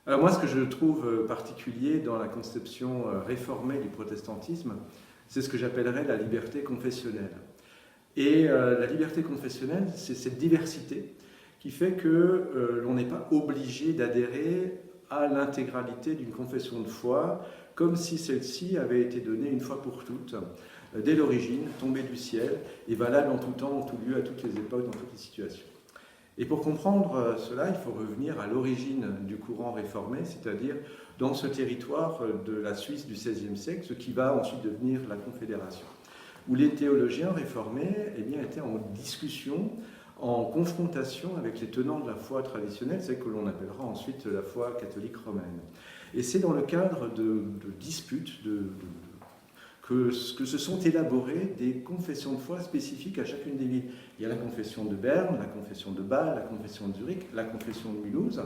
Alors moi, ce que je trouve particulier dans la conception réformée du protestantisme, c'est ce que j'appellerais la liberté confessionnelle. Et la liberté confessionnelle, c'est cette diversité qui fait que l'on n'est pas obligé d'adhérer à l'intégralité d'une confession de foi, comme si celle-ci avait été donnée une fois pour toutes, dès l'origine, tombée du ciel, et valable en tout temps, en tout lieu, à toutes les époques, dans toutes les situations. Et pour comprendre cela, il faut revenir à l'origine du courant réformé, c'est-à-dire dans ce territoire de la Suisse du XVIe siècle, ce qui va ensuite devenir la Confédération, où les théologiens réformés étaient en discussion, en confrontation avec les tenants de la foi traditionnelle, celle que l'on appellera ensuite la foi catholique romaine. Et c'est dans le cadre de disputes, que se sont élaborées des confessions de foi spécifiques à chacune des villes. Il y a la confession de Berne, la confession de Bâle, la confession de Zurich, la confession de Mulhouse,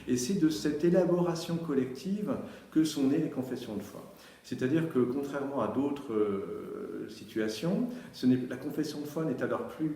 et c'est de cette élaboration collective que sont nées les confessions de foi. C'est-à-dire que, contrairement à d'autres situations, la confession de foi n'est alors plus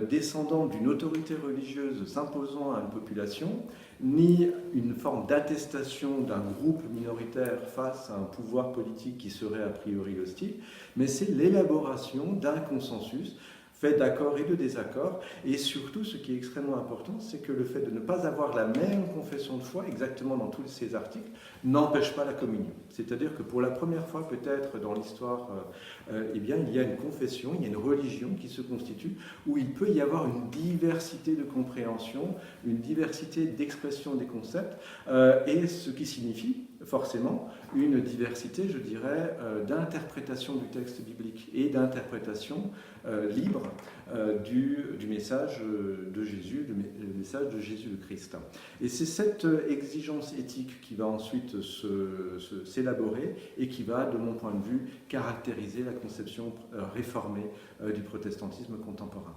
descendante d'une autorité religieuse s'imposant à une population, ni une forme d'attestation d'un groupe minoritaire face à un pouvoir politique qui serait a priori hostile, mais c'est l'élaboration d'un consensus fait d'accords et de désaccords, et surtout ce qui est extrêmement important, c'est que le fait de ne pas avoir la même confession de foi exactement dans tous ces articles n'empêche pas la communion. C'est-à-dire que pour la première fois peut-être dans l'histoire, il y a une confession, il y a une religion qui se constitue où il peut y avoir une diversité de compréhension, une diversité d'expression des concepts, et ce qui signifie forcément une diversité, je dirais, d'interprétation du texte biblique et d'interprétation libre du message de Jésus, le message de Jésus le Christ. Et c'est cette exigence éthique qui va ensuite s'élaborer et qui va, de mon point de vue, caractériser la conception réformée du protestantisme contemporain.